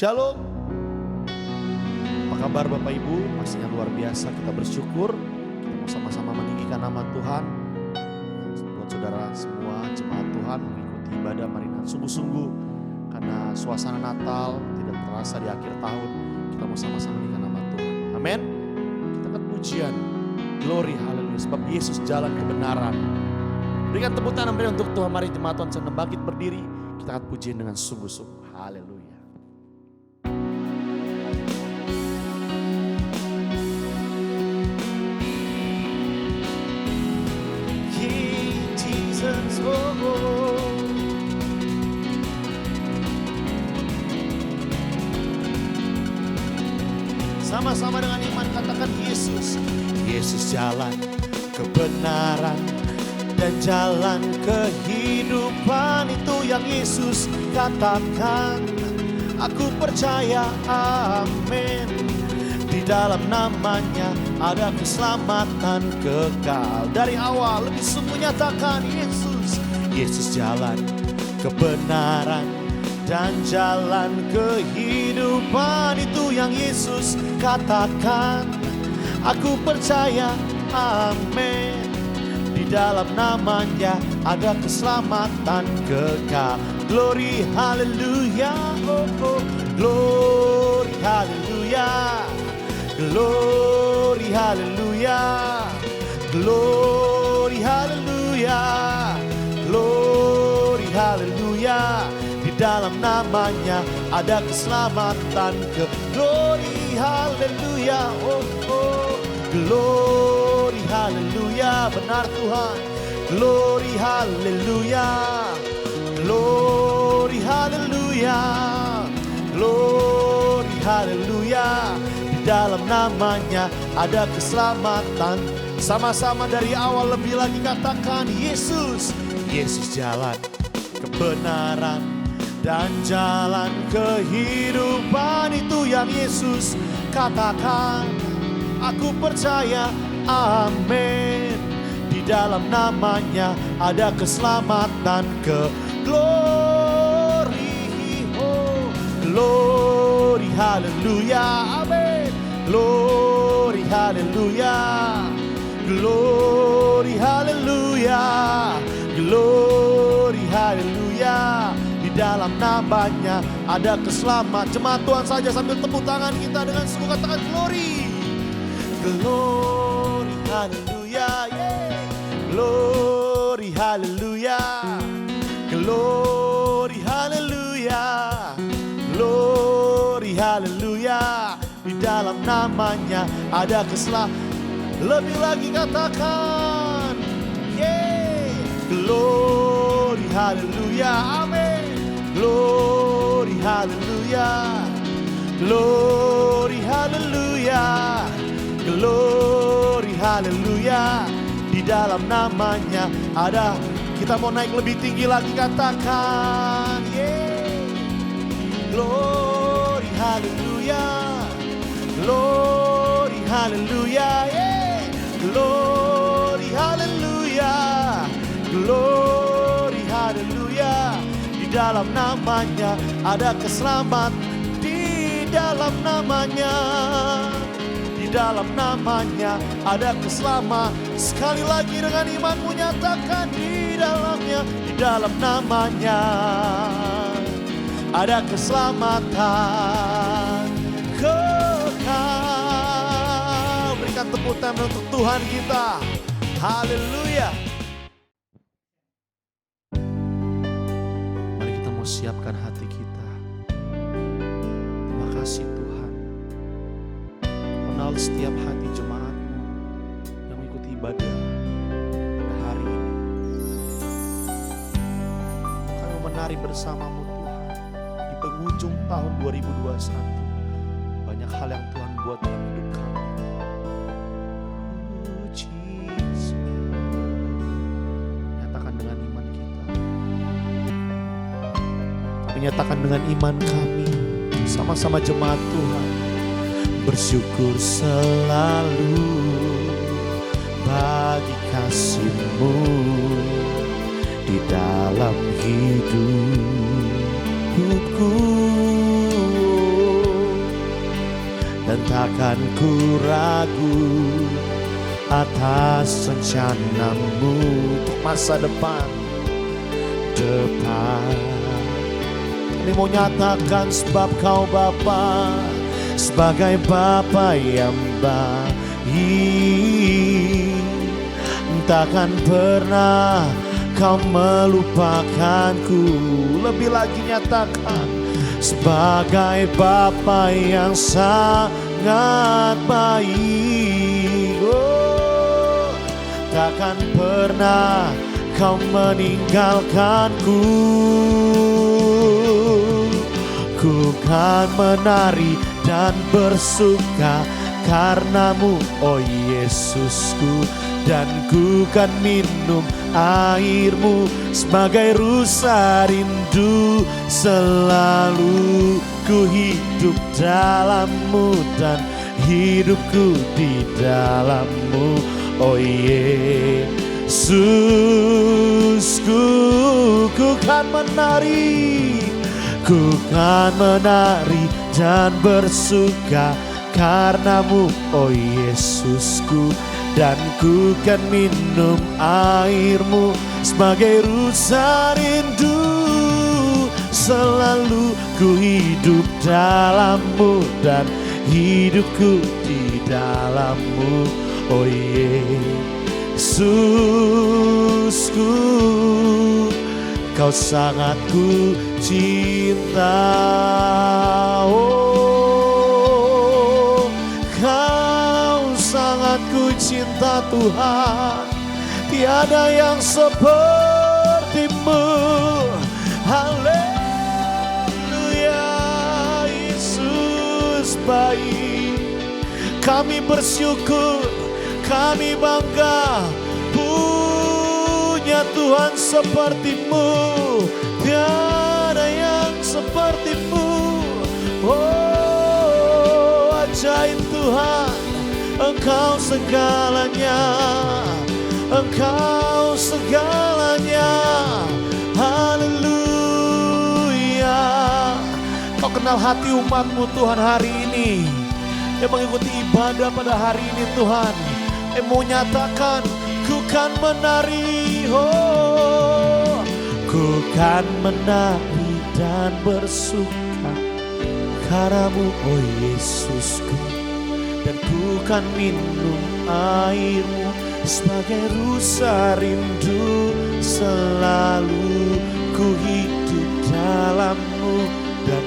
Shalom. Apa kabar Bapak Ibu? Pastinya luar biasa, kita bersyukur. Kita mau sama-sama meninggikan nama Tuhan. Buat saudara semua jemaat Tuhan mengikuti ibadah mari dengan sungguh-sungguh. Karena suasana Natal tidak terasa di akhir tahun. Kita mau sama-sama meninggikan nama Tuhan. Amin. Kita akan pujian. Glory, haleluya. Sebab Yesus jalan kebenaran. Berikan tepuk tangan untuk Tuhan. Mari jemaat Tuhan sedang bangkit berdiri. Kita akan pujian dengan sungguh-sungguh. Haleluya. Sama-sama dengan iman katakan Yesus. Yesus jalan kebenaran dan jalan kehidupan, itu yang Yesus katakan. Aku percaya, amin. Di dalam namanya ada keselamatan kekal. Dari awal lebih sungguh nyatakan Yesus. Yesus jalan kebenaran dan jalan kehidupan, itu yang Yesus katakan. Aku percaya, amin. Di dalam namanya ada keselamatan kekal. Glory, haleluya, oh, oh. Glory, haleluya. Glory, haleluya. Glory, haleluya. Glory, haleluya. Di dalam namanya ada keselamatan ke. Glory, haleluya, oh, oh. Glory, haleluya. Benar Tuhan. Glory, haleluya. Glory, haleluya. Glory, haleluya. Di dalam namanya ada keselamatan. Sama-sama dari awal lebih lagi katakan Yesus. Yesus jalan kebenaran dan jalan kehidupan, itu yang Yesus katakan. Aku percaya, amin. Di dalam namanya ada keselamatan ke. Glory, oh, glory, haleluya, amin. Glory, haleluya. Glory, haleluya. Glory, haleluya. Di dalam namanya ada keselamatan. Jemaat Tuhan saja sambil tepuk tangan kita dengan sungguh katakan glory. Glory, haleluya, yeah. Glory, haleluya. Glory, haleluya. Glory, haleluya. Di dalam namanya ada keselamatan. Lebih lagi katakan, yeah. Glory, haleluya, amin. Glory, haleluya. Glory, haleluya. Glory, haleluya. Di dalam namanya ada. Kita mau naik lebih tinggi lagi, katakan, yeah. Glory, haleluya. Glory, haleluya, yeah. Glory, haleluya. Glory, haleluya. Di dalam namanya ada keselamatan. Di dalam namanya, di dalam namanya ada keselamatan. Sekali lagi dengan imanmu nyatakan, di dalamnya, di dalam namanya ada keselamatan kekal. Berikan tepuk tangan untuk Tuhan kita. Haleluya. Mari kita mau siapkan hati kita. Terima kasih Tuhan. Kenal setiap hati jemaatmu yang mengikuti ibadah pada hari ini. Kami menari bersamamu Tuhan di penghujung tahun 2021. Banyak hal yang Tuhan buat dalam hidup kami. Nyatakan dengan iman kita. Menyatakan dengan iman kami. Sama-sama jemaat Tuhan. Bersyukur selalu bagi kasih-Mu di dalam hidupku. dan takkan ku ragu atas rencanamu untuk masa depan. Kami mau nyatakan sebab kau Bapa, sebagai Bapa yang baik, takkan pernah kau melupakanku. Lebih lagi nyatakan, sebagai Bapa yang sangat baik, oh, takkan pernah kau meninggalkanku. Ku kan menari dan bersuka karenamu, oh Yesusku, dan ku kan minum airmu sebagai rusa rindu. Selalu ku hidup dalammu dan hidupku di dalammu, oh Yesusku. Ku kan menari, ku kan menari dan bersuka karenamu, oh Yesusku, dan ku kan minum airmu sebagai rusa rindu. Selalu ku hidup dalammu dan hidupku di dalammu, oh Yesusku. Kau sangat ku cinta, oh Kau sangat ku cinta Tuhan. Tiada yang sepertimu. Haleluya, Yesus baik. Kami bersyukur, kami bangga punya Tuhan sepertimu. Tiada yang sepertimu. Oh, ajaib Tuhan, Engkau segalanya, Engkau segalanya. Haleluya. Kau kenal hati umatmu Tuhan hari ini, yang mengikuti ibadah pada hari ini Tuhan, yang mau nyatakan, ku kan menari, oh, ku kan menari dan bersuka karenamu, oh Yesusku, dan ku kan minum airmu sebagai rusa rindu. Selalu ku hidup dalammu dan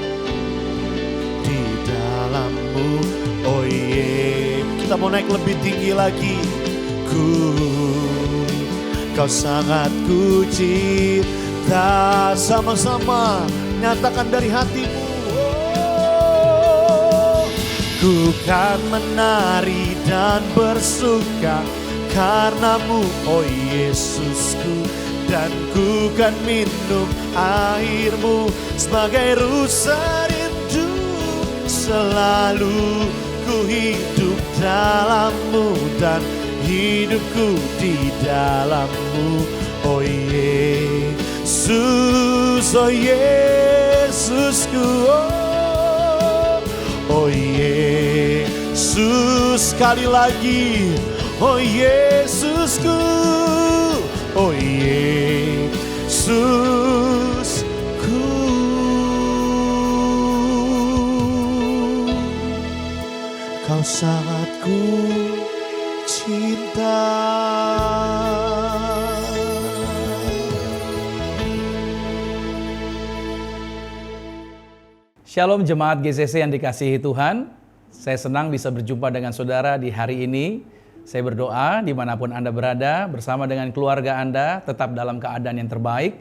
di dalammu, oh Kita mau naik lebih tinggi lagi. Kau sangat ku cinta. Sama-sama nyatakan dari hatimu. Ku kan menari dan bersuka karenamu, oh Yesusku, dan ku kan minum airmu sebagai rusa rindu. Selalu ku hidup dalammu dan hidupku di dalammu, oh Yesus, oh Yesusku, oh Yesus. Sekali lagi, oh Yesusku, oh Yesusku. Kau sangat ku cinta. Shalom jemaat GCC yang dikasihi Tuhan. Saya senang bisa berjumpa dengan saudara di hari ini. Saya berdoa dimanapun Anda berada, bersama dengan keluarga Anda, tetap dalam keadaan yang terbaik.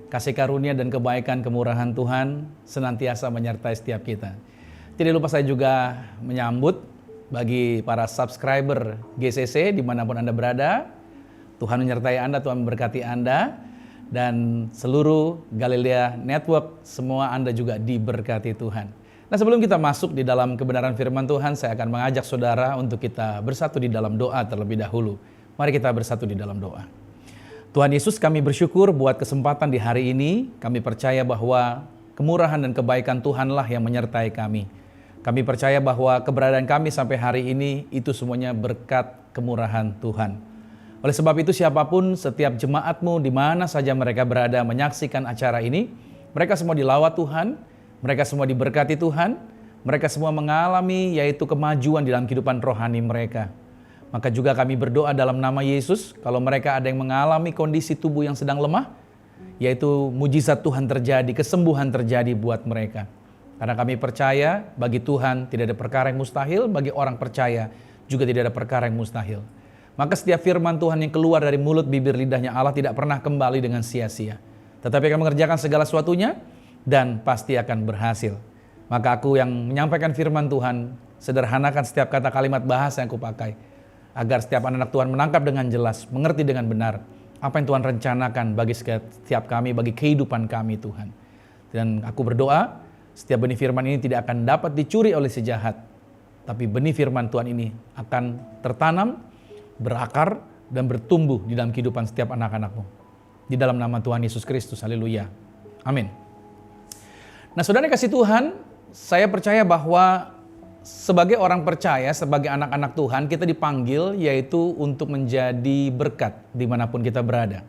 Kasih karunia dan kebaikan kemurahan Tuhan senantiasa menyertai setiap kita. Tidak lupa saya juga menyambut bagi para subscriber GCC dimanapun Anda berada. Tuhan menyertai Anda, Tuhan memberkati Anda. Dan seluruh Galilea Network, semua Anda juga diberkati Tuhan. Nah, sebelum kita masuk di dalam kebenaran firman Tuhan, saya akan mengajak saudara untuk kita bersatu di dalam doa terlebih dahulu. Mari kita bersatu di dalam doa. Tuhan Yesus, kami bersyukur buat kesempatan di hari ini. Kami percaya bahwa kemurahan dan kebaikan Tuhanlah yang menyertai kami. Kami percaya bahwa keberadaan kami sampai hari ini itu semuanya berkat kemurahan Tuhan. Oleh sebab itu siapapun setiap jemaatmu di mana saja mereka berada menyaksikan acara ini, mereka semua dilawat Tuhan, mereka semua diberkati Tuhan, mereka semua mengalami yaitu kemajuan di dalam kehidupan rohani mereka. Maka juga kami berdoa dalam nama Yesus, kalau mereka ada yang mengalami kondisi tubuh yang sedang lemah, yaitu mujizat Tuhan terjadi, kesembuhan terjadi buat mereka. Karena kami percaya bagi Tuhan tidak ada perkara yang mustahil, bagi orang percaya juga tidak ada perkara yang mustahil. Maka setiap firman Tuhan yang keluar dari mulut bibir lidahnya Allah tidak pernah kembali dengan sia-sia. Tetapi akan mengerjakan segala sesuatunya dan pasti akan berhasil. Maka aku yang menyampaikan firman Tuhan, sederhanakan setiap kata kalimat bahasa yang aku pakai. Agar setiap anak Tuhan menangkap dengan jelas, mengerti dengan benar apa yang Tuhan rencanakan bagi setiap kami, bagi kehidupan kami Tuhan. Dan aku berdoa, setiap benih firman ini tidak akan dapat dicuri oleh si jahat. Tapi benih firman Tuhan ini akan tertanam, berakar, dan bertumbuh di dalam kehidupan setiap anak-anakmu. Di dalam nama Tuhan Yesus Kristus, haleluya. Amin. Nah saudara kasih Tuhan, saya percaya bahwa sebagai orang percaya, sebagai anak-anak Tuhan, kita dipanggil yaitu untuk menjadi berkat dimanapun kita berada.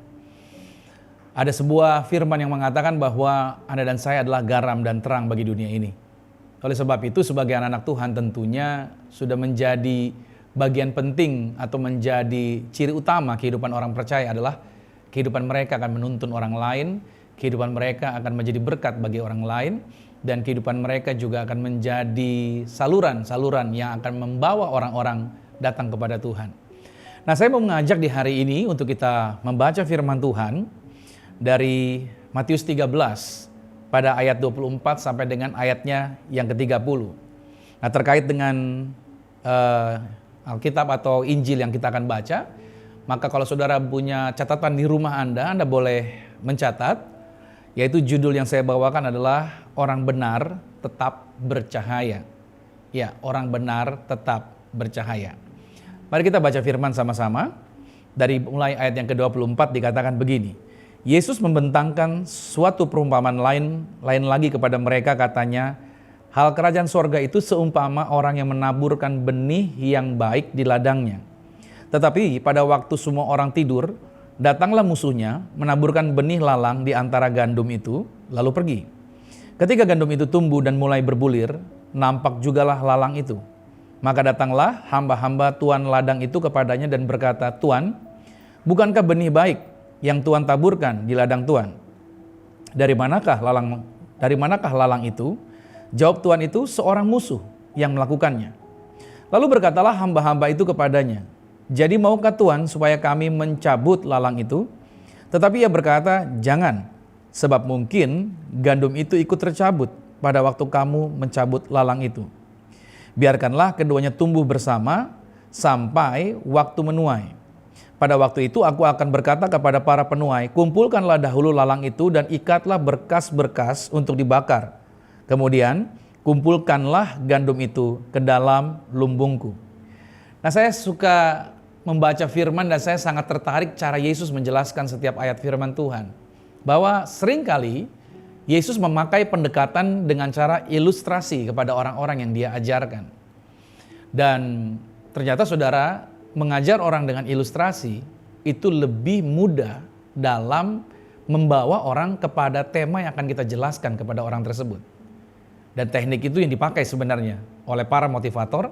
Ada sebuah firman yang mengatakan bahwa Anda dan saya adalah garam dan terang bagi dunia ini. Oleh sebab itu sebagai anak-anak Tuhan tentunya sudah menjadi bagian penting atau menjadi ciri utama kehidupan orang percaya adalah kehidupan mereka akan menuntun orang lain, kehidupan mereka akan menjadi berkat bagi orang lain, dan kehidupan mereka juga akan menjadi saluran-saluran yang akan membawa orang-orang datang kepada Tuhan. Nah saya mau mengajak di hari ini untuk kita membaca firman Tuhan dari Matius 13 pada ayat 24 sampai dengan ayatnya yang ke-30. Nah terkait dengan Alkitab atau Injil yang kita akan baca, maka kalau saudara punya catatan di rumah Anda boleh mencatat, yaitu judul yang saya bawakan adalah Orang Benar Tetap Bercahaya. Ya, orang benar tetap bercahaya. Mari kita baca firman sama-sama. Dari mulai ayat yang ke-24 dikatakan begini. Yesus membentangkan suatu perumpamaan lain lagi kepada mereka, katanya, hal kerajaan sorga itu seumpama orang yang menaburkan benih yang baik di ladangnya. Tetapi pada waktu semua orang tidur, datanglah musuhnya menaburkan benih lalang di antara gandum itu, lalu pergi. Ketika gandum itu tumbuh dan mulai berbulir, nampak jugalah lalang itu. Maka datanglah hamba-hamba tuan ladang itu kepadanya dan berkata, Tuan, bukankah benih baik yang Tuan taburkan di ladang Tuan? Dari manakah lalang itu? Jawab tuan itu, seorang musuh yang melakukannya. Lalu berkatalah hamba-hamba itu kepadanya, jadi maukah Tuan supaya kami mencabut lalang itu? Tetapi ia berkata, jangan, sebab mungkin gandum itu ikut tercabut pada waktu kamu mencabut lalang itu. Biarkanlah keduanya tumbuh bersama sampai waktu menuai. Pada waktu itu aku akan berkata kepada para penuai, kumpulkanlah dahulu lalang itu dan ikatlah berkas-berkas untuk dibakar. Kemudian kumpulkanlah gandum itu ke dalam lumbungku. Nah saya suka membaca firman dan saya sangat tertarik cara Yesus menjelaskan setiap ayat firman Tuhan. Bahwa seringkali Yesus memakai pendekatan dengan cara ilustrasi kepada orang-orang yang dia ajarkan. Dan ternyata saudara, mengajar orang dengan ilustrasi itu lebih mudah dalam membawa orang kepada tema yang akan kita jelaskan kepada orang tersebut. Dan teknik itu yang dipakai sebenarnya oleh para motivator,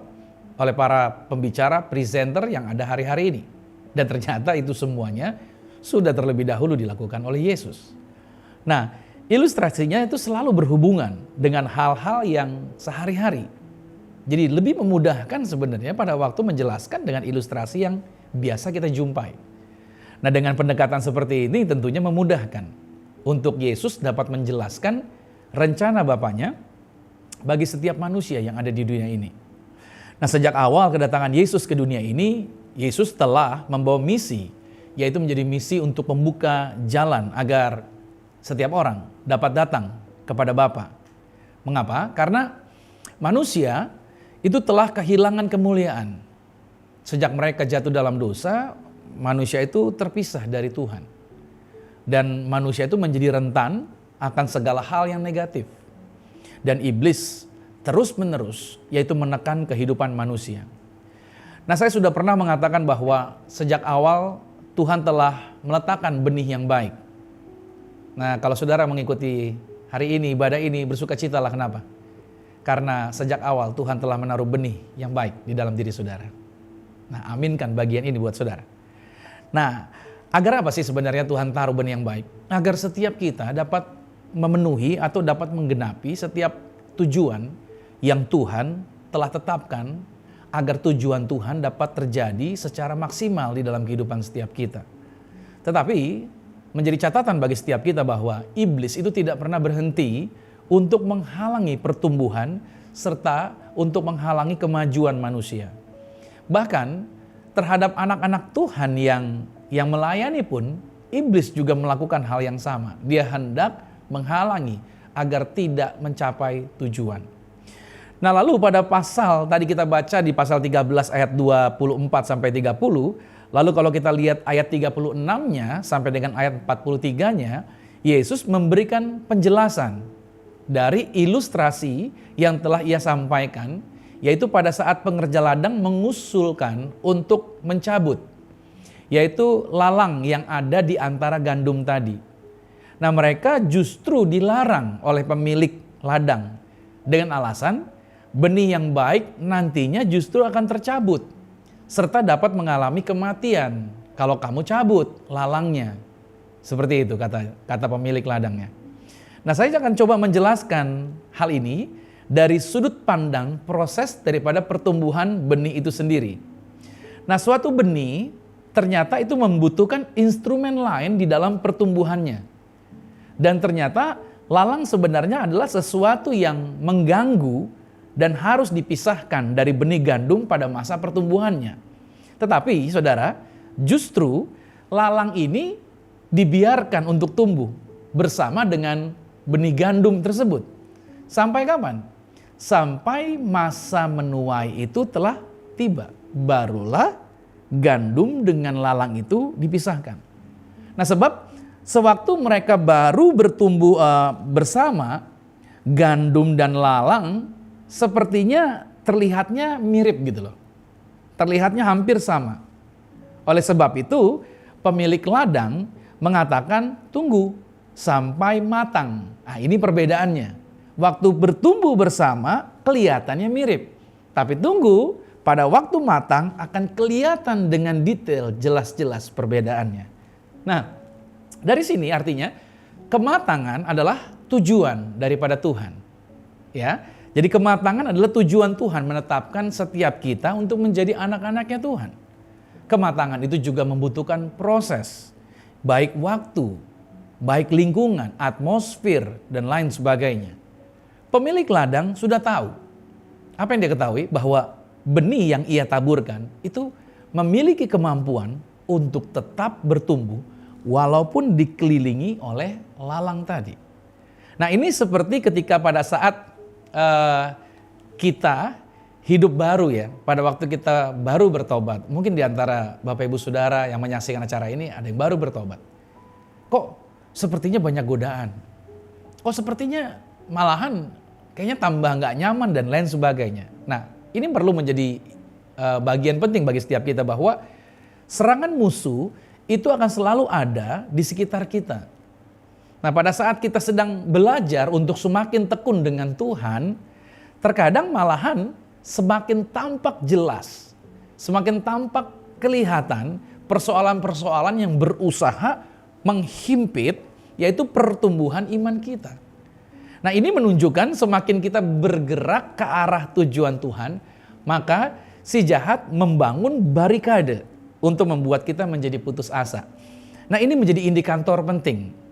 oleh para pembicara, presenter yang ada hari-hari ini. Dan ternyata itu semuanya sudah terlebih dahulu dilakukan oleh Yesus. Nah, ilustrasinya itu selalu berhubungan dengan hal-hal yang sehari-hari. Jadi lebih memudahkan sebenarnya pada waktu menjelaskan dengan ilustrasi yang biasa kita jumpai. Nah dengan pendekatan seperti ini tentunya memudahkan untuk Yesus dapat menjelaskan rencana Bapaknya bagi setiap manusia yang ada di dunia ini. Nah sejak awal kedatangan Yesus ke dunia ini, Yesus telah membawa misi, yaitu menjadi misi untuk membuka jalan agar setiap orang dapat datang kepada Bapa. Mengapa? Karena manusia itu telah kehilangan kemuliaan. Sejak mereka jatuh dalam dosa, manusia itu terpisah dari Tuhan. Dan manusia itu menjadi rentan akan segala hal yang negatif. Dan iblis terus-menerus, yaitu menekan kehidupan manusia. Nah, saya sudah pernah mengatakan bahwa sejak awal Tuhan telah meletakkan benih yang baik. Nah, kalau saudara mengikuti hari ini, ibadah ini, bersukacitalah. Kenapa? Karena sejak awal Tuhan telah menaruh benih yang baik di dalam diri saudara. Nah, aminkan bagian ini buat saudara. Nah, agar apa sih sebenarnya Tuhan taruh benih yang baik? Agar setiap kita dapat memenuhi atau dapat menggenapi setiap tujuan yang Tuhan telah tetapkan, agar tujuan Tuhan dapat terjadi secara maksimal di dalam kehidupan setiap kita. Tetapi menjadi catatan bagi setiap kita bahwa iblis itu tidak pernah berhenti untuk menghalangi pertumbuhan serta untuk menghalangi kemajuan manusia. Bahkan terhadap anak-anak Tuhan yang melayani pun, iblis juga melakukan hal yang sama. Dia hendak menghalangi agar tidak mencapai tujuan. Nah, lalu pada pasal tadi kita baca di pasal 13 ayat 24 sampai 30, lalu kalau kita lihat ayat 36-nya sampai dengan ayat 43-nya, Yesus memberikan penjelasan dari ilustrasi yang telah ia sampaikan, yaitu pada saat pengerja ladang mengusulkan untuk mencabut, yaitu lalang yang ada di antara gandum tadi. Nah, mereka justru dilarang oleh pemilik ladang dengan alasan benih yang baik nantinya justru akan tercabut serta dapat mengalami kematian kalau kamu cabut lalangnya. Seperti itu kata pemilik ladangnya. Nah, saya akan coba menjelaskan hal ini dari sudut pandang proses daripada pertumbuhan benih itu sendiri. Nah, suatu benih ternyata itu membutuhkan instrumen lain di dalam pertumbuhannya. Dan ternyata lalang sebenarnya adalah sesuatu yang mengganggu dan harus dipisahkan dari benih gandum pada masa pertumbuhannya. Tetapi saudara, justru lalang ini dibiarkan untuk tumbuh bersama dengan benih gandum tersebut. Sampai kapan? Sampai masa menuai itu telah tiba. Barulah gandum dengan lalang itu dipisahkan. Nah, sebab sewaktu mereka baru bertumbuh bersama, gandum dan lalang sepertinya terlihatnya mirip gitu loh. Terlihatnya hampir sama. Oleh sebab itu, pemilik ladang mengatakan tunggu sampai matang. Nah, ini perbedaannya. Waktu bertumbuh bersama kelihatannya mirip. Tapi tunggu, pada waktu matang akan kelihatan dengan detail jelas-jelas perbedaannya. Nah, dari sini artinya kematangan adalah tujuan daripada Tuhan. Ya. Jadi kematangan adalah tujuan Tuhan menetapkan setiap kita untuk menjadi anak-anaknya Tuhan. Kematangan itu juga membutuhkan proses, baik waktu, baik lingkungan, atmosfer, dan lain sebagainya. Pemilik ladang sudah tahu. Apa yang dia ketahui? Bahwa benih yang ia taburkan itu memiliki kemampuan untuk tetap bertumbuh walaupun dikelilingi oleh lalang tadi. Nah, ini seperti ketika pada saat kita hidup baru ya, pada waktu kita baru bertobat. Mungkin di antara Bapak Ibu Saudara yang menyaksikan acara ini ada yang baru bertobat. Kok sepertinya banyak godaan? Kok sepertinya malahan kayaknya tambah nggak nyaman dan lain sebagainya. Nah, ini perlu menjadi bagian penting bagi setiap kita bahwa serangan musuh itu akan selalu ada di sekitar kita. Nah, pada saat kita sedang belajar untuk semakin tekun dengan Tuhan, terkadang malahan semakin tampak jelas, semakin tampak kelihatan persoalan-persoalan yang berusaha menghimpit, yaitu pertumbuhan iman kita. Nah, ini menunjukkan semakin kita bergerak ke arah tujuan Tuhan, maka si jahat membangun barikade untuk membuat kita menjadi putus asa. Nah, ini menjadi indikator penting.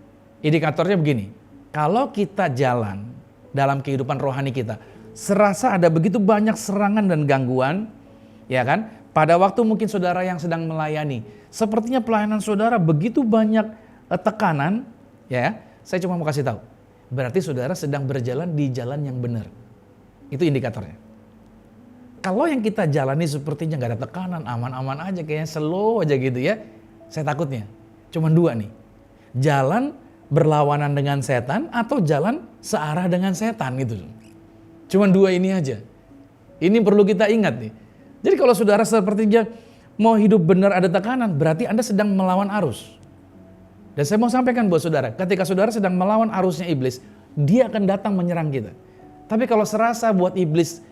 Indikatornya begini, kalau kita jalan dalam kehidupan rohani kita, serasa ada begitu banyak serangan dan gangguan, ya kan? Pada waktu mungkin saudara yang sedang melayani, sepertinya pelayanan saudara begitu banyak tekanan, ya. Saya cuma mau kasih tahu, berarti saudara sedang berjalan di jalan yang benar. Itu indikatornya. Kalau yang kita jalani sepertinya nggak ada tekanan, aman-aman aja, kayaknya slow aja gitu ya. Saya takutnya, cuma dua nih, jalan berlawanan dengan setan atau jalan searah dengan setan gitu. Cuman 2 ini aja. Ini perlu kita ingat nih. Jadi kalau saudara sepertinya mau hidup benar ada tekanan, berarti Anda sedang melawan arus. Dan saya mau sampaikan buat saudara, ketika saudara sedang melawan arusnya iblis, dia akan datang menyerang kita. Tapi kalau serasa buat iblis,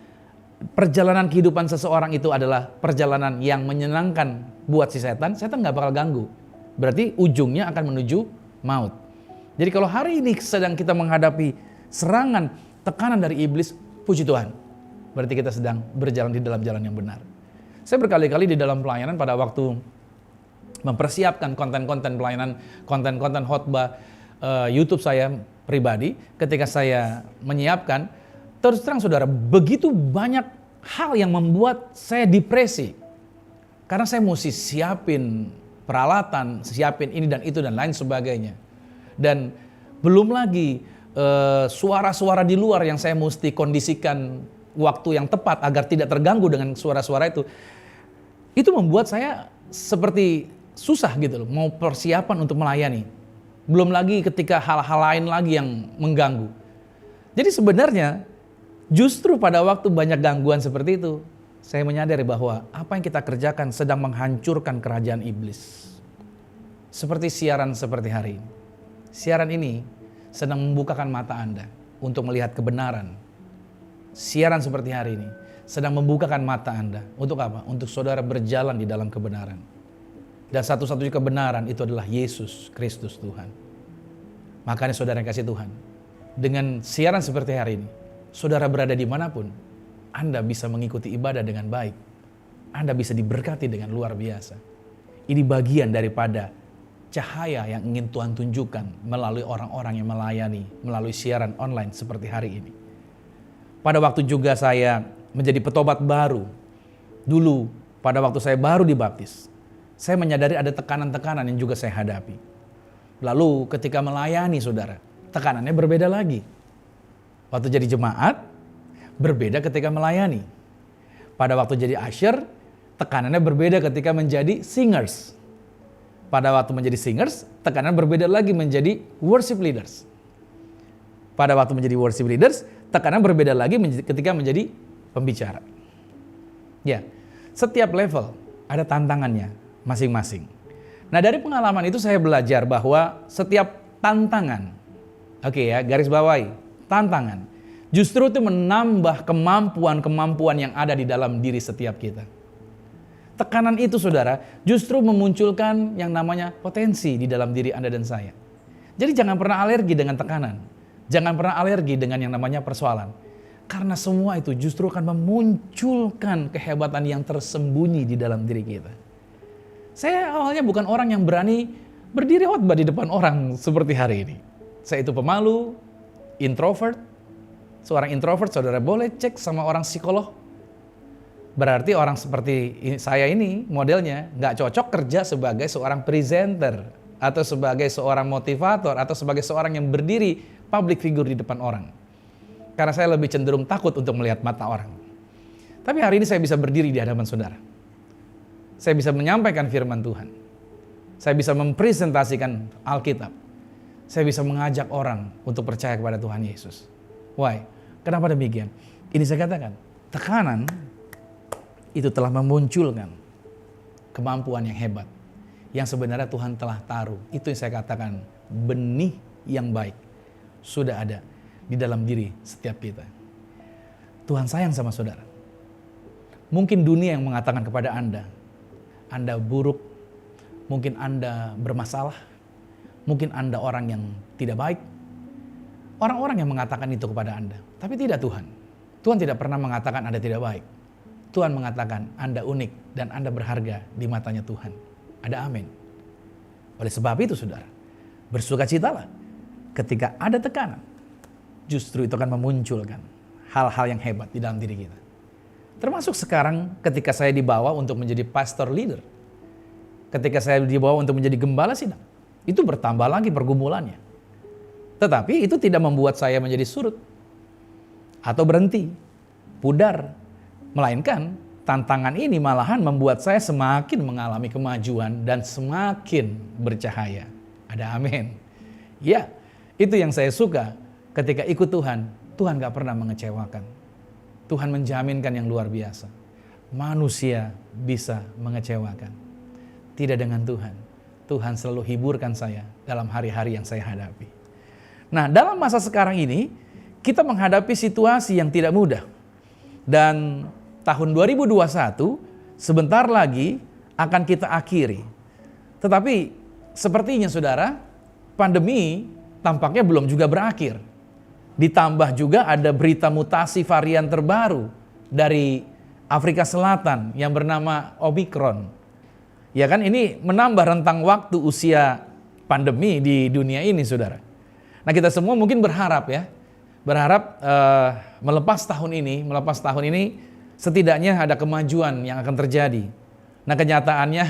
perjalanan kehidupan seseorang itu adalah perjalanan yang menyenangkan buat si setan nggak bakal ganggu. Berarti ujungnya akan menuju maut. Jadi kalau hari ini sedang kita menghadapi serangan, tekanan dari iblis, puji Tuhan. Berarti kita sedang berjalan di dalam jalan yang benar. Saya berkali-kali di dalam pelayanan pada waktu mempersiapkan konten-konten pelayanan, konten-konten khotbah YouTube saya pribadi, ketika saya menyiapkan, terus terang saudara, begitu banyak hal yang membuat saya depresi. Karena saya mesti siapin peralatan, siapin ini dan itu dan lain sebagainya. Dan belum lagi suara-suara di luar yang saya mesti kondisikan waktu yang tepat agar tidak terganggu dengan suara-suara itu. Itu membuat saya seperti susah gitu loh, mau persiapan untuk melayani. Belum lagi ketika hal-hal lain lagi yang mengganggu. Jadi sebenarnya justru pada waktu banyak gangguan seperti itu, saya menyadari bahwa apa yang kita kerjakan sedang menghancurkan kerajaan iblis. Seperti siaran seperti hari ini. Siaran ini sedang membukakan mata Anda untuk melihat kebenaran. Siaran seperti hari ini sedang membukakan mata Anda. Untuk apa? Untuk saudara berjalan di dalam kebenaran. Dan satu-satunya kebenaran itu adalah Yesus Kristus Tuhan. Makanya saudara yang kasih Tuhan, dengan siaran seperti hari ini, saudara berada dimanapun, Anda bisa mengikuti ibadah dengan baik. Anda bisa diberkati dengan luar biasa. Ini bagian daripada cahaya yang ingin Tuhan tunjukkan melalui orang-orang yang melayani, melalui siaran online seperti hari ini. Pada waktu juga saya menjadi petobat baru. Dulu, pada waktu saya baru dibaptis, saya menyadari ada tekanan-tekanan yang juga saya hadapi. Lalu ketika melayani saudara, tekanannya berbeda lagi. Waktu jadi jemaat, berbeda ketika melayani. Pada waktu jadi usher, tekanannya berbeda ketika menjadi singers. Pada waktu menjadi singers, tekanan berbeda lagi menjadi worship leaders. Pada waktu menjadi worship leaders, tekanan berbeda lagi ketika menjadi pembicara. Ya, setiap level ada tantangannya masing-masing. Nah, dari pengalaman itu saya belajar bahwa setiap tantangan, oke ya, garis bawahi, tantangan, justru itu menambah kemampuan-kemampuan yang ada di dalam diri setiap kita. Tekanan itu saudara justru memunculkan yang namanya potensi di dalam diri Anda dan saya. Jadi jangan pernah alergi dengan tekanan. Jangan pernah alergi dengan yang namanya persoalan. Karena semua itu justru akan memunculkan kehebatan yang tersembunyi di dalam diri kita. Saya awalnya bukan orang yang berani berdiri khotbah di depan orang seperti hari ini. Saya itu pemalu, introvert. Seorang introvert saudara boleh cek sama orang psikolog. Berarti orang seperti saya ini modelnya nggak cocok kerja sebagai seorang presenter atau sebagai seorang motivator atau sebagai seorang yang berdiri public figure di depan orang. Karena saya lebih cenderung takut untuk melihat mata orang. Tapi hari ini saya bisa berdiri di hadapan saudara. Saya bisa menyampaikan firman Tuhan. Saya bisa mempresentasikan Alkitab. Saya bisa mengajak orang untuk percaya kepada Tuhan Yesus. Why? Kenapa demikian? Ini saya katakan, tekanan itu telah memunculkan kemampuan yang hebat yang sebenarnya Tuhan telah taruh. Itu yang saya katakan, benih yang baik sudah ada di dalam diri setiap kita. Tuhan sayang sama saudara. Mungkin dunia yang mengatakan kepada Anda buruk, mungkin Anda bermasalah, mungkin Anda orang yang tidak baik. Orang-orang yang mengatakan itu kepada Anda, tapi tidak Tuhan. Tuhan tidak pernah mengatakan Anda tidak baik. Tuhan mengatakan Anda unik dan Anda berharga di matanya Tuhan. Ada amin. Oleh sebab itu saudara, bersukacitalah ketika ada tekanan. Justru itu akan memunculkan hal-hal yang hebat di dalam diri kita. Termasuk sekarang ketika saya dibawa untuk menjadi pastor leader. Ketika saya dibawa untuk menjadi gembala sidang. Itu bertambah lagi pergumulannya. Tetapi itu tidak membuat saya menjadi surut. Atau berhenti. Pudar. Melainkan tantangan ini malahan membuat saya semakin mengalami kemajuan dan semakin bercahaya. Ada amin. Ya, itu yang saya suka ketika ikut Tuhan. Tuhan gak pernah mengecewakan. Tuhan menjaminkan yang luar biasa. Manusia bisa mengecewakan. Tidak dengan Tuhan. Tuhan selalu hiburkan saya dalam hari-hari yang saya hadapi. Nah, dalam masa sekarang ini, kita menghadapi situasi yang tidak mudah. Dan tahun 2021 sebentar lagi akan kita akhiri. Tetapi sepertinya saudara, pandemi tampaknya belum juga berakhir. Ditambah juga ada berita mutasi varian terbaru dari Afrika Selatan yang bernama Omicron. Ya kan, ini menambah rentang waktu usia pandemi di dunia ini, saudara. Nah, kita semua mungkin berharap ya, melepas tahun ini setidaknya ada kemajuan yang akan terjadi. Nah, kenyataannya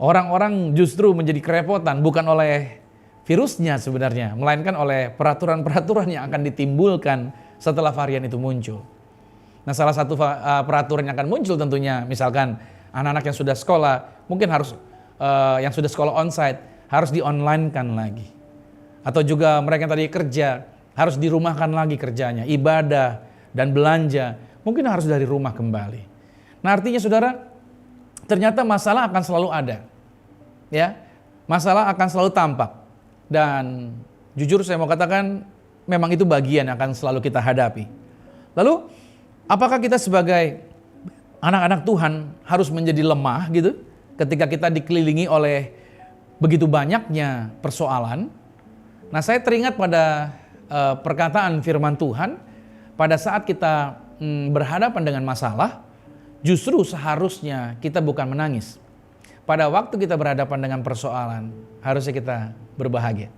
orang-orang justru menjadi kerepotan bukan oleh virusnya sebenarnya, melainkan oleh peraturan-peraturan yang akan ditimbulkan setelah varian itu muncul. Nah, salah satu peraturan yang akan muncul tentunya, misalkan anak-anak yang sudah sekolah, mungkin harus yang sudah sekolah onsite harus di-online-kan lagi. Atau juga mereka yang tadi kerja harus dirumahkan lagi kerjanya, ibadah dan belanja mungkin harus dari rumah kembali. Nah, artinya saudara, ternyata masalah akan selalu ada. Ya, masalah akan selalu tampak. Dan jujur saya mau katakan memang itu bagian yang akan selalu kita hadapi. Lalu, apakah kita sebagai anak-anak Tuhan harus menjadi lemah gitu ketika kita dikelilingi oleh begitu banyaknya persoalan? Nah, saya teringat pada perkataan firman Tuhan pada saat kita berhadapan dengan masalah, justru seharusnya kita bukan menangis. Pada waktu kita berhadapan dengan persoalan, harusnya kita berbahagia.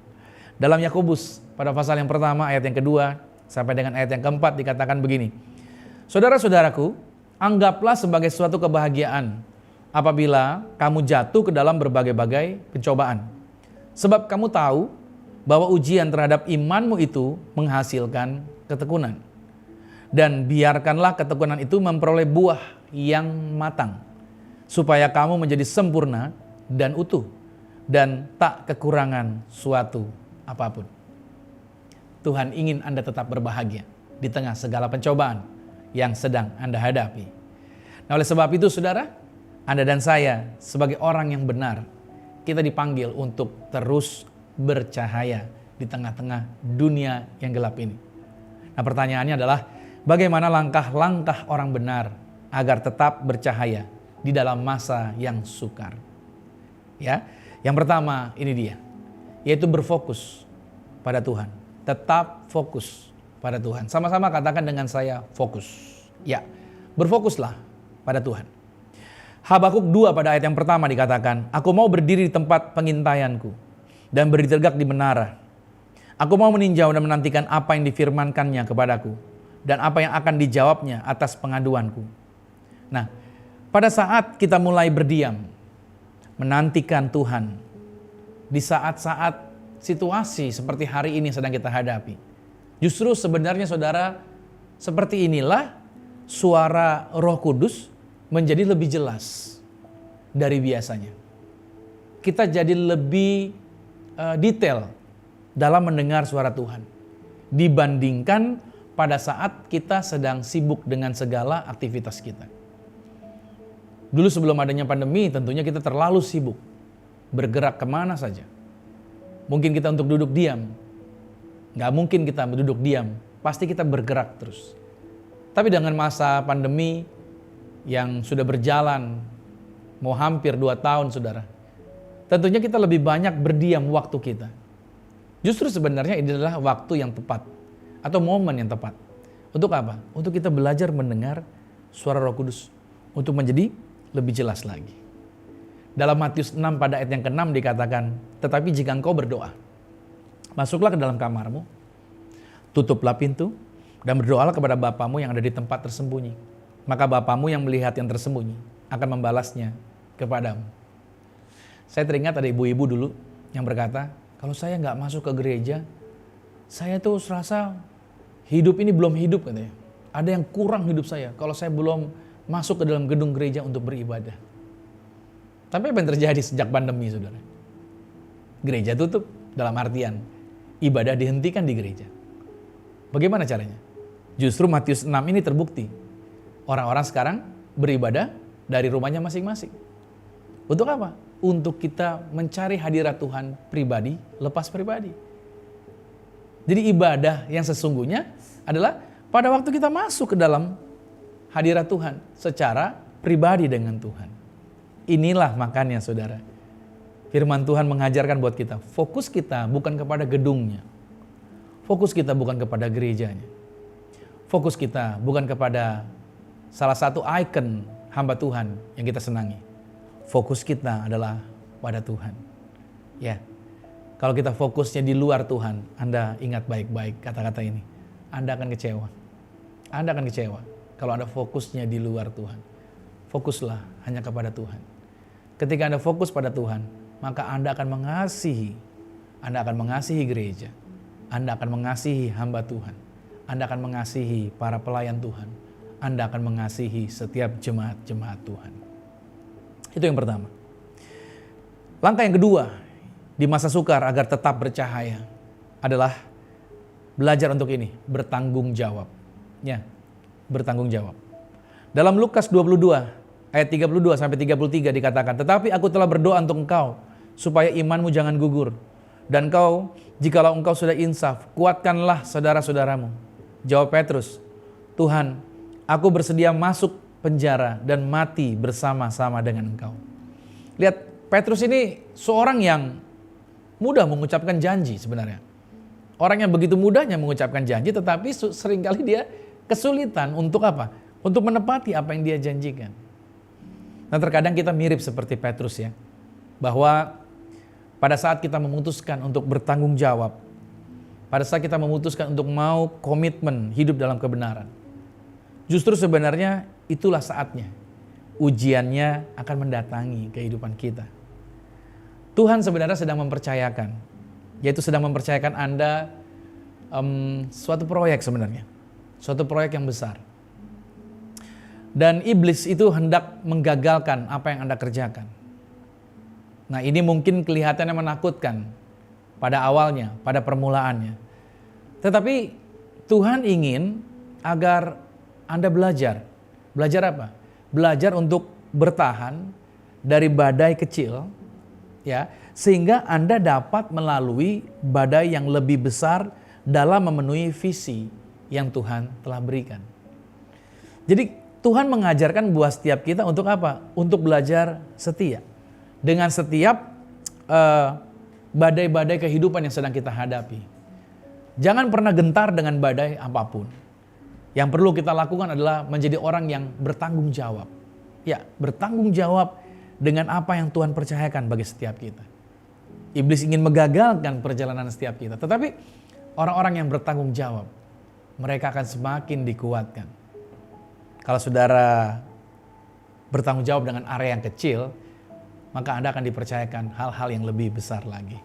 Dalam Yakobus pada pasal yang pertama ayat yang kedua sampai dengan ayat yang keempat dikatakan begini. Saudara-saudaraku, anggaplah sebagai suatu kebahagiaan apabila kamu jatuh ke dalam berbagai-bagai pencobaan. Sebab kamu tahu bahwa ujian terhadap imanmu itu menghasilkan ketekunan. Dan biarkanlah ketekunan itu memperoleh buah yang matang, supaya kamu menjadi sempurna dan utuh, dan tak kekurangan suatu apapun. Tuhan ingin Anda tetap berbahagia di tengah segala pencobaan yang sedang Anda hadapi. Nah, oleh sebab itu saudara, Anda dan saya sebagai orang yang benar, kita dipanggil untuk terus bercahaya di tengah-tengah dunia yang gelap ini. Nah, pertanyaannya adalah bagaimana langkah-langkah orang benar agar tetap bercahaya di dalam masa yang sukar? Ya, yang pertama ini dia, yaitu berfokus pada Tuhan. Tetap fokus pada Tuhan. Sama-sama katakan dengan saya, fokus. Ya, berfokuslah pada Tuhan. Habakuk 2 pada ayat yang pertama dikatakan, aku mau berdiri di tempat pengintaianku dan berdiri tegak di menara. Aku mau meninjau dan menantikan apa yang difirmankannya kepadaku dan apa yang akan dijawabnya atas pengaduanku. Nah, pada saat kita mulai berdiam, menantikan Tuhan, di saat-saat situasi seperti hari ini sedang kita hadapi, justru sebenarnya saudara, seperti inilah suara Roh Kudus menjadi lebih jelas dari biasanya. Kita jadi lebih detail dalam mendengar suara Tuhan dibandingkan pada saat kita sedang sibuk dengan segala aktivitas kita. Dulu sebelum adanya pandemi tentunya kita terlalu sibuk bergerak kemana saja. Mungkin kita untuk duduk diam, gak mungkin kita duduk diam, pasti kita bergerak terus. Tapi dengan masa pandemi yang sudah berjalan mau hampir 2 tahun saudara, tentunya kita lebih banyak berdiam waktu kita. Justru sebenarnya ini adalah waktu yang tepat atau momen yang tepat. Untuk apa? Untuk kita belajar mendengar suara Roh Kudus untuk menjadi lebih jelas lagi. Dalam Matius 6 pada ayat yang ke-6 dikatakan, tetapi jika engkau berdoa, masuklah ke dalam kamarmu, tutuplah pintu, dan berdoalah kepada Bapamu yang ada di tempat tersembunyi. Maka Bapamu yang melihat yang tersembunyi akan membalasnya kepadamu. Saya teringat ada ibu-ibu dulu yang berkata, kalau saya nggak masuk ke gereja, saya tuh serasa hidup ini belum hidup katanya. Ada yang kurang hidup saya kalau saya belum masuk ke dalam gedung gereja untuk beribadah. Tapi apa yang terjadi sejak pandemi, saudara? Gereja tutup, dalam artian ibadah dihentikan di gereja. Bagaimana caranya? Justru Matius 6 ini terbukti Orang-orang sekarang beribadah dari rumahnya masing-masing. Untuk apa? Untuk kita mencari hadirat Tuhan pribadi, lepas pribadi. Jadi ibadah yang sesungguhnya adalah pada waktu kita masuk ke dalam hadirat Tuhan secara pribadi dengan Tuhan. Inilah makanya saudara, firman Tuhan mengajarkan buat kita, fokus kita bukan kepada gedungnya. Fokus kita bukan kepada gerejanya. Fokus kita bukan kepada salah satu ikon hamba Tuhan yang kita senangi. Fokus kita adalah pada Tuhan. Ya, kalau kita fokusnya di luar Tuhan, Anda ingat baik-baik kata-kata ini. Anda akan kecewa. Anda akan kecewa kalau Anda fokusnya di luar Tuhan. Fokuslah hanya kepada Tuhan. Ketika Anda fokus pada Tuhan, maka Anda akan mengasihi. Anda akan mengasihi gereja. Anda akan mengasihi hamba Tuhan. Anda akan mengasihi para pelayan Tuhan. Anda akan mengasihi setiap jemaat-jemaat Tuhan. Itu yang pertama. Langkah yang kedua di masa sukar agar tetap bercahaya adalah belajar untuk ini, bertanggung jawab. Ya, bertanggung jawab. Dalam Lukas 22 ayat 32 sampai 33 dikatakan, "Tetapi aku telah berdoa untuk engkau supaya imanmu jangan gugur. Dan kau, jikalau engkau sudah insaf, kuatkanlah saudara-saudaramu." Jawab Petrus, "Tuhan, aku bersedia masuk penjara dan mati bersama-sama dengan engkau." Lihat, Petrus ini seorang yang mudah mengucapkan janji sebenarnya. Orang yang begitu mudahnya mengucapkan janji, tetapi seringkali dia kesulitan untuk apa? Untuk menepati apa yang dia janjikan. Nah, terkadang kita mirip seperti Petrus ya. Bahwa pada saat kita memutuskan untuk bertanggung jawab, pada saat kita memutuskan untuk mau komitmen hidup dalam kebenaran, justru sebenarnya itulah saatnya ujiannya akan mendatangi kehidupan kita. Tuhan sebenarnya sedang mempercayakan, yaitu sedang mempercayakan Anda suatu proyek sebenarnya. Suatu proyek yang besar. Dan iblis itu hendak menggagalkan apa yang Anda kerjakan. Nah, ini mungkin kelihatannya menakutkan pada awalnya, pada permulaannya. Tetapi Tuhan ingin agar Anda belajar. Belajar apa? Belajar untuk bertahan dari badai kecil, ya, sehingga Anda dapat melalui badai yang lebih besar dalam memenuhi visi yang Tuhan telah berikan. Jadi Tuhan mengajarkan buat setiap kita untuk apa? Untuk belajar setia. Dengan setiap badai-badai kehidupan yang sedang kita hadapi. Jangan pernah gentar dengan badai apapun. Yang perlu kita lakukan adalah menjadi orang yang bertanggung jawab. Ya, bertanggung jawab dengan apa yang Tuhan percayakan bagi setiap kita. Iblis ingin menggagalkan perjalanan setiap kita. Tetapi orang-orang yang bertanggung jawab, mereka akan semakin dikuatkan. Kalau saudara bertanggung jawab dengan area yang kecil, maka Anda akan dipercayakan hal-hal yang lebih besar lagi.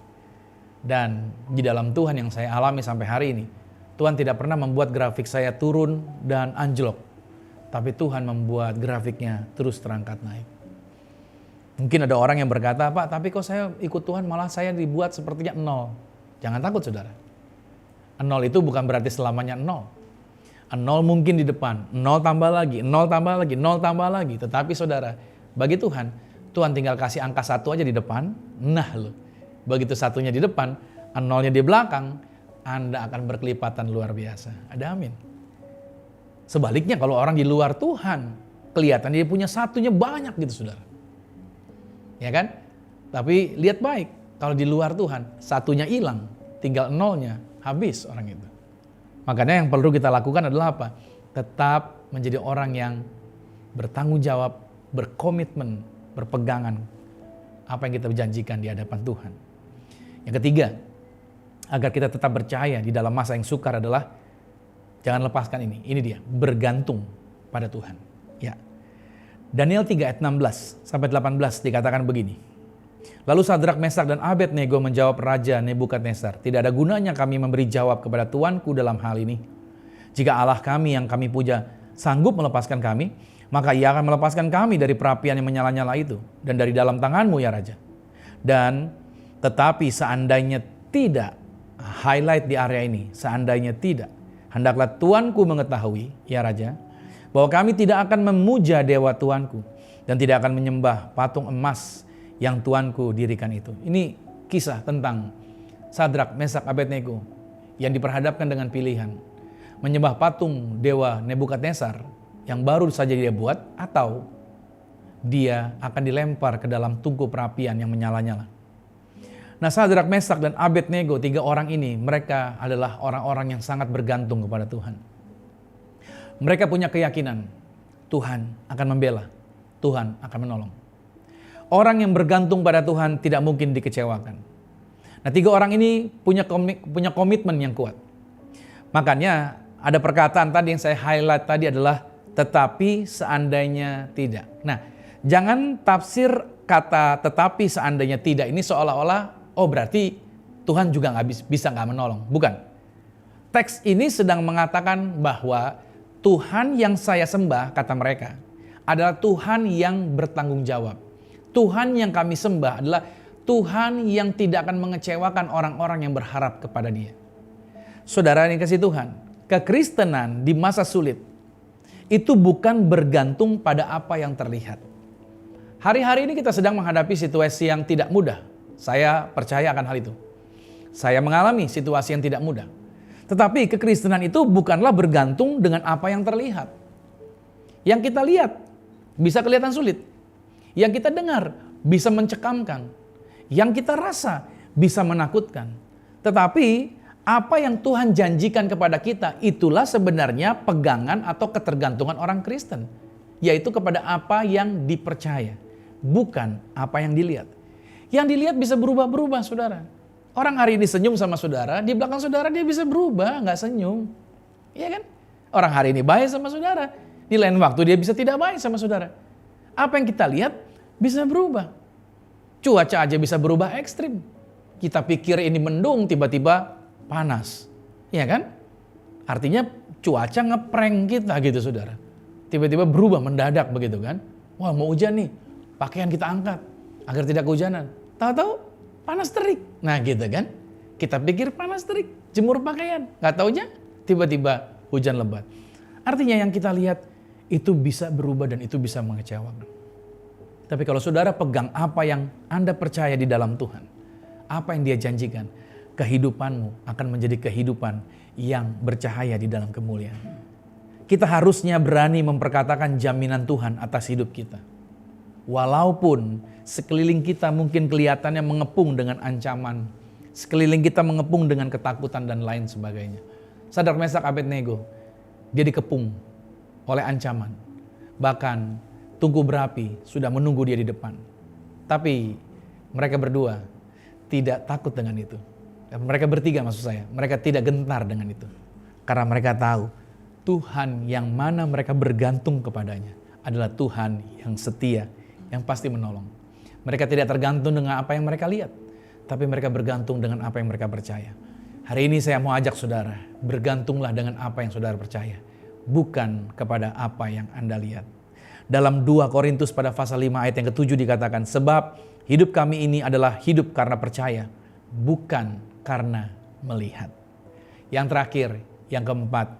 Dan di dalam Tuhan yang saya alami sampai hari ini, Tuhan tidak pernah membuat grafik saya turun dan anjlok. Tapi Tuhan membuat grafiknya terus terangkat naik. Mungkin ada orang yang berkata, "Pak, tapi kok saya ikut Tuhan malah saya dibuat sepertinya nol." Jangan takut saudara. Nol itu bukan berarti selamanya nol. Nol mungkin di depan, nol tambah lagi, nol tambah lagi, nol tambah lagi. Tetapi saudara, bagi Tuhan, Tuhan tinggal kasih angka 1 aja di depan. Nah loh, begitu satunya di depan, nolnya di belakang, Anda akan berkelipatan luar biasa. Ada amin. Sebaliknya kalau orang di luar Tuhan, kelihatan dia punya satunya banyak gitu saudara. Ya kan? Tapi lihat baik, kalau di luar Tuhan, satunya hilang, tinggal nolnya, habis orang itu. Makanya yang perlu kita lakukan adalah apa? Tetap menjadi orang yang bertanggung jawab, berkomitmen, berpegangan apa yang kita janjikan di hadapan Tuhan. Yang ketiga, agar kita tetap percaya di dalam masa yang sukar adalah jangan lepaskan ini. Ini dia, bergantung pada Tuhan. Ya. Daniel 3 ayat 16 sampai 18 dikatakan begini. Lalu Sadrak, Mesak, dan Abednego menjawab Raja Nebukadnezar, "Tidak ada gunanya kami memberi jawab kepada Tuanku dalam hal ini. Jika Allah kami yang kami puja sanggup melepaskan kami, maka ia akan melepaskan kami dari perapian yang menyala-nyala itu dan dari dalam tanganmu ya Raja. Dan tetapi seandainya tidak," highlight di area ini, seandainya tidak, "hendaklah Tuanku mengetahui ya Raja, bahwa kami tidak akan memuja dewa Tuanku dan tidak akan menyembah patung emas yang Tuanku dirikan itu. Ini kisah tentang Sadrak, Mesak, Abednego yang diperhadapkan dengan pilihan menyembah patung dewa Nebukadnezar yang baru saja dia buat, atau dia akan dilempar ke dalam tungku perapian yang menyala-nyala. Nah, Sadrak, Mesak, dan Abednego, 3 orang ini, mereka adalah orang-orang yang sangat bergantung kepada Tuhan. Mereka punya keyakinan Tuhan akan membela, Tuhan akan menolong. Orang yang bergantung pada Tuhan tidak mungkin dikecewakan. Nah, 3 orang ini punya komitmen yang kuat. Makanya ada perkataan tadi yang saya highlight tadi adalah tetapi seandainya tidak. Nah, jangan tafsir kata tetapi seandainya tidak ini seolah-olah berarti Tuhan juga bisa nggak menolong. Bukan. Teks ini sedang mengatakan bahwa Tuhan yang saya sembah, kata mereka, adalah Tuhan yang bertanggung jawab. Tuhan yang kami sembah adalah Tuhan yang tidak akan mengecewakan orang-orang yang berharap kepada Dia. Saudara yang kasih Tuhan, kekristenan di masa sulit itu bukan bergantung pada apa yang terlihat. Hari-hari ini kita sedang menghadapi situasi yang tidak mudah. Saya percaya akan hal itu. Saya mengalami situasi yang tidak mudah. Tetapi kekristenan itu bukanlah bergantung dengan apa yang terlihat. Yang kita lihat bisa kelihatan sulit. Yang kita dengar bisa mencekamkan. Yang kita rasa bisa menakutkan. Tetapi apa yang Tuhan janjikan kepada kita, itulah sebenarnya pegangan atau ketergantungan orang Kristen. Yaitu kepada apa yang dipercaya, bukan apa yang dilihat. Yang dilihat bisa berubah-berubah, saudara. Orang hari ini senyum sama saudara, di belakang saudara dia bisa berubah, nggak senyum. Iya kan? Orang hari ini baik sama saudara, di lain waktu dia bisa tidak baik sama saudara. Apa yang kita lihat bisa berubah. Cuaca aja bisa berubah ekstrim. Kita pikir ini mendung, tiba-tiba panas. Iya kan? Artinya cuaca ngeprank kita gitu, saudara. Tiba-tiba berubah mendadak begitu kan. Wah, mau hujan nih, pakaian kita angkat agar tidak kehujanan. Tahu-tahu panas terik. Nah gitu kan. Kita pikir panas terik, jemur pakaian. Gak taunya tiba-tiba hujan lebat. Artinya yang kita lihat itu bisa berubah dan itu bisa mengecewakan. Tapi kalau saudara pegang apa yang Anda percaya di dalam Tuhan, apa yang Dia janjikan, kehidupanmu akan menjadi kehidupan yang bercahaya di dalam kemuliaan. Kita harusnya berani memperkatakan jaminan Tuhan atas hidup kita. Walaupun sekeliling kita mungkin kelihatannya mengepung dengan ancaman, sekeliling kita mengepung dengan ketakutan dan lain sebagainya. Sadrak, Mesak, Abednego, dia dikepung oleh ancaman. Bahkan tungku berapi sudah menunggu dia di depan. Tapi mereka berdua tidak takut dengan itu. Mereka bertiga maksud saya, mereka tidak gentar dengan itu. Karena mereka tahu Tuhan yang mana mereka bergantung kepadanya adalah Tuhan yang setia, yang pasti menolong. Mereka tidak tergantung dengan apa yang mereka lihat, tapi mereka bergantung dengan apa yang mereka percaya. Hari ini saya mau ajak saudara, bergantunglah dengan apa yang saudara percaya, bukan kepada apa yang Anda lihat. Dalam 2 Korintus pada pasal 5 ayat yang ke-7 dikatakan, sebab hidup kami ini adalah hidup karena percaya, bukan karena melihat. Yang terakhir, yang keempat,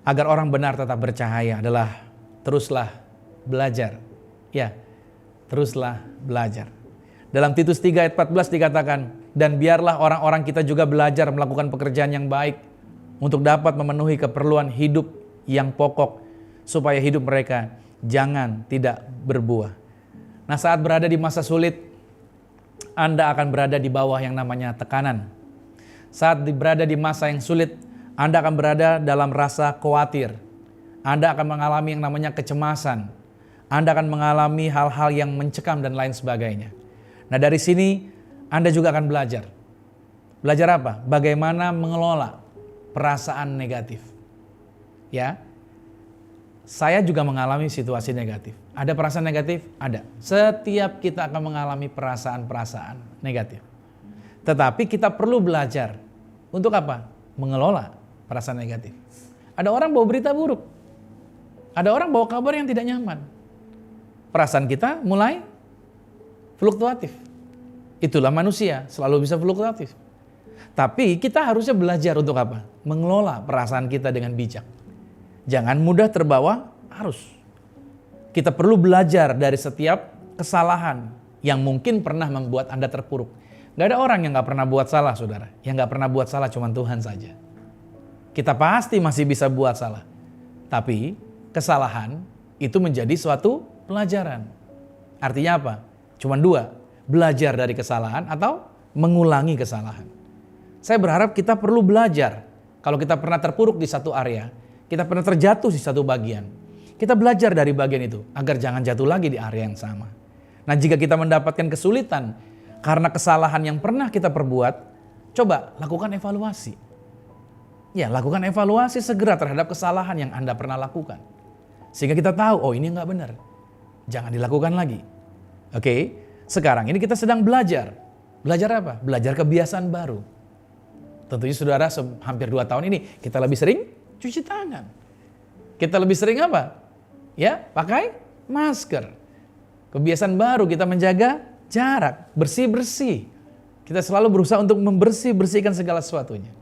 agar orang benar tetap bercahaya adalah teruslah belajar. Ya, teruslah belajar. Dalam Titus 3 ayat 14 dikatakan, dan biarlah orang-orang kita juga belajar melakukan pekerjaan yang baik untuk dapat memenuhi keperluan hidup yang pokok, supaya hidup mereka jangan tidak berbuah. Nah, saat berada di masa sulit, Anda akan berada di bawah yang namanya tekanan. Saat berada di masa yang sulit, Anda akan berada dalam rasa khawatir. Anda akan mengalami yang namanya kecemasan. Anda akan mengalami hal-hal yang mencekam dan lain sebagainya. Nah, dari sini Anda juga akan belajar. Belajar apa? Bagaimana mengelola perasaan negatif. Ya. Saya juga mengalami situasi negatif. Ada perasaan negatif? Ada. Setiap kita akan mengalami perasaan-perasaan negatif. Tetapi kita perlu belajar. Untuk apa? Mengelola perasaan negatif. Ada orang bawa berita buruk. Ada orang bawa kabar yang tidak nyaman. Perasaan kita mulai fluktuatif. Itulah manusia, selalu bisa fluktuatif. Tapi kita harusnya belajar untuk apa? Mengelola perasaan kita dengan bijak. Jangan mudah terbawa Harus. Kita perlu belajar dari setiap kesalahan yang mungkin pernah membuat Anda terpuruk. Gak ada orang yang gak pernah buat salah, saudara. Yang gak pernah buat salah cuma Tuhan saja. Kita pasti masih bisa buat salah. Tapi kesalahan itu menjadi suatu pelajaran. Artinya apa? Cuma dua. Belajar dari kesalahan atau mengulangi kesalahan. Saya berharap kita perlu belajar. Kalau kita pernah terpuruk di satu area, kita pernah terjatuh di satu bagian, kita belajar dari bagian itu agar jangan jatuh lagi di area yang sama. Nah, jika kita mendapatkan kesulitan karena kesalahan yang pernah kita perbuat, coba lakukan evaluasi. Ya, lakukan evaluasi segera terhadap kesalahan yang Anda pernah lakukan. Sehingga kita tahu, oh ini nggak benar. Jangan dilakukan lagi. Oke, sekarang ini kita sedang belajar. Belajar apa? Belajar kebiasaan baru. Tentunya saudara hampir 2 tahun ini kita lebih sering cuci tangan. Kita lebih sering apa? Ya, pakai masker. Kebiasaan baru kita menjaga jarak, bersih-bersih. Kita selalu berusaha untuk membersihkan segala sesuatunya.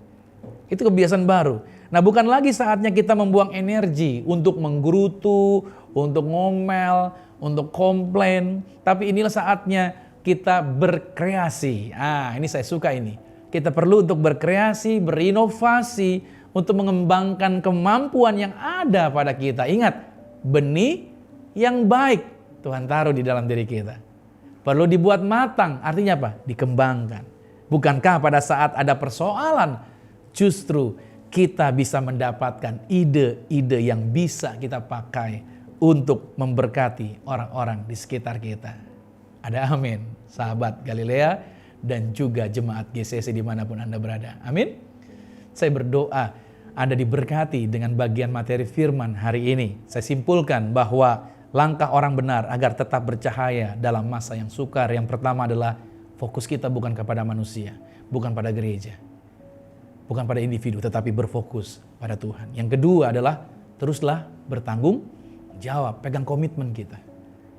Itu kebiasaan baru. Nah, bukan lagi saatnya kita membuang energi untuk menggerutu, untuk ngomel, untuk komplain. Tapi inilah saatnya kita berkreasi. Ini saya suka ini. Kita perlu untuk berkreasi, berinovasi, untuk mengembangkan kemampuan yang ada pada kita. Ingat, benih yang baik Tuhan taruh di dalam diri kita. Perlu dibuat matang, artinya apa? Dikembangkan. Bukankah pada saat ada persoalan, justru kita bisa mendapatkan ide-ide yang bisa kita pakai untuk memberkati orang-orang di sekitar kita. Ada amin, sahabat Galilea dan juga jemaat GCC dimanapun Anda berada. Amin. Saya berdoa Anda diberkati dengan bagian materi firman hari ini. Saya simpulkan bahwa langkah orang benar agar tetap bercahaya dalam masa yang sukar. Yang pertama adalah fokus kita bukan kepada manusia, bukan pada gereja, bukan pada individu, tetapi berfokus pada Tuhan. Yang kedua adalah teruslah bertanggung jawab, pegang komitmen kita.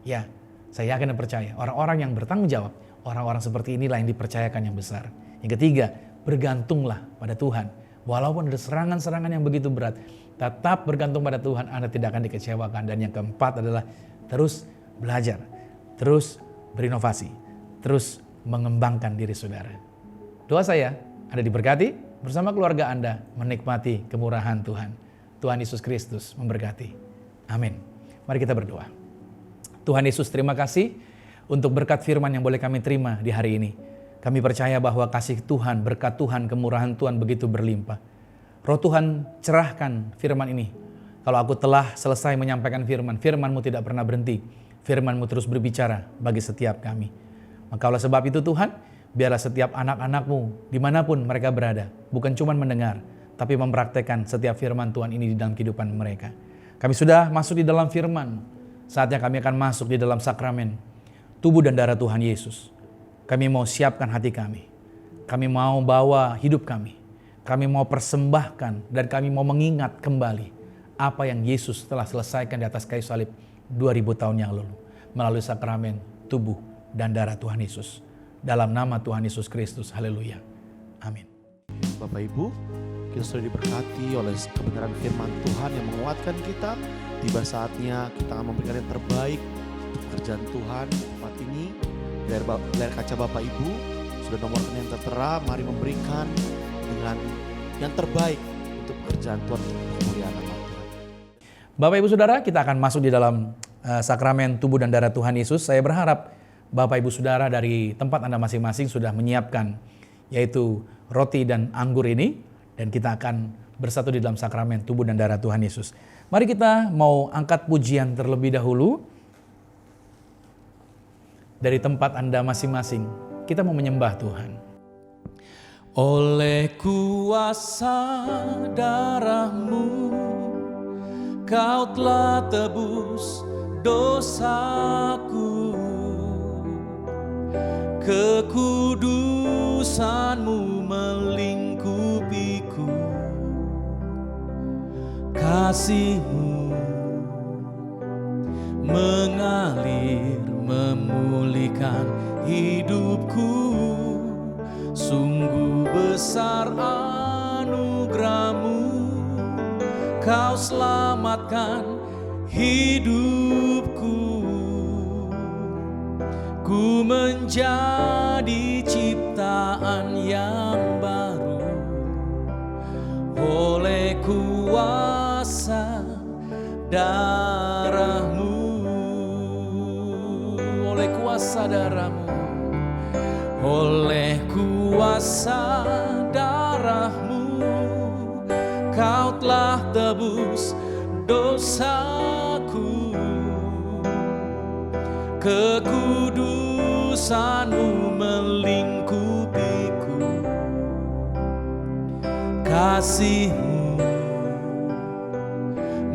Ya, saya yakin dan percaya orang-orang yang bertanggung jawab, orang-orang seperti inilah yang dipercayakan yang besar. Yang ketiga, bergantunglah pada Tuhan. Walaupun ada serangan-serangan yang begitu berat, tetap bergantung pada Tuhan, Anda tidak akan dikecewakan. Dan yang keempat adalah terus belajar, terus berinovasi, terus mengembangkan diri saudara. Doa saya, Anda diberkati bersama keluarga Anda menikmati kemurahan Tuhan. Tuhan Yesus Kristus memberkati. Amin. Mari kita berdoa. Tuhan Yesus, terima kasih untuk berkat firman yang boleh kami terima di hari ini. Kami percaya bahwa kasih Tuhan, berkat Tuhan, kemurahan Tuhan begitu berlimpah. Roh Tuhan cerahkan firman ini. Kalau aku telah selesai menyampaikan firman, firman-Mu tidak pernah berhenti. Firman-Mu terus berbicara bagi setiap kami. Maka oleh sebab itu Tuhan, biarlah setiap anak-anak-Mu dimanapun mereka berada, bukan cuma mendengar, tapi mempraktekkan setiap firman Tuhan ini di dalam kehidupan mereka. Kami sudah masuk di dalam firman, saatnya kami akan masuk di dalam sakramen tubuh dan darah Tuhan Yesus. Kami mau siapkan hati kami. Kami mau bawa hidup kami. Kami mau persembahkan dan kami mau mengingat kembali apa yang Yesus telah selesaikan di atas kayu salib 2000 tahun yang lalu. Melalui sakramen tubuh dan darah Tuhan Yesus. Dalam nama Tuhan Yesus Kristus. Haleluya. Amin. Bapak Ibu, kita sudah diberkati oleh kebenaran firman Tuhan yang menguatkan kita. Tiba saatnya kita akan memberikan yang terbaik untuk pekerjaan Tuhan di tempat ini. Layar kaca Bapak Ibu sudah nomorkan yang tertera. Mari memberikan dengan yang terbaik untuk pekerjaan Tuhan, untuk kemuliaan nama Tuhan. Bapak Ibu Saudara, kita akan masuk di dalam sakramen tubuh dan darah Tuhan Yesus. Saya berharap Bapak Ibu Saudara dari tempat Anda masing-masing sudah menyiapkan yaitu roti dan anggur ini, dan kita akan bersatu di dalam sakramen tubuh dan darah Tuhan Yesus. Mari kita mau angkat pujian terlebih dahulu. Dari tempat Anda masing-masing, kita mau menyembah Tuhan. Oleh kuasa darah-Mu, Kau telah tebus dosaku. Kekudusan-Mu melingkupiku. Kasih-Mu mengalir memulihkan hidupku. Sungguh besar anugerah-Mu, Kau selamatkan hidupku. Ku menjadi ciptaan yang baru oleh kuasa darah-Mu, oleh kuasa darah-Mu, oleh kuasa darah-Mu, Kau telah tebus dosaku. Kekudusan-Mu melingkupiku, kasih-Mu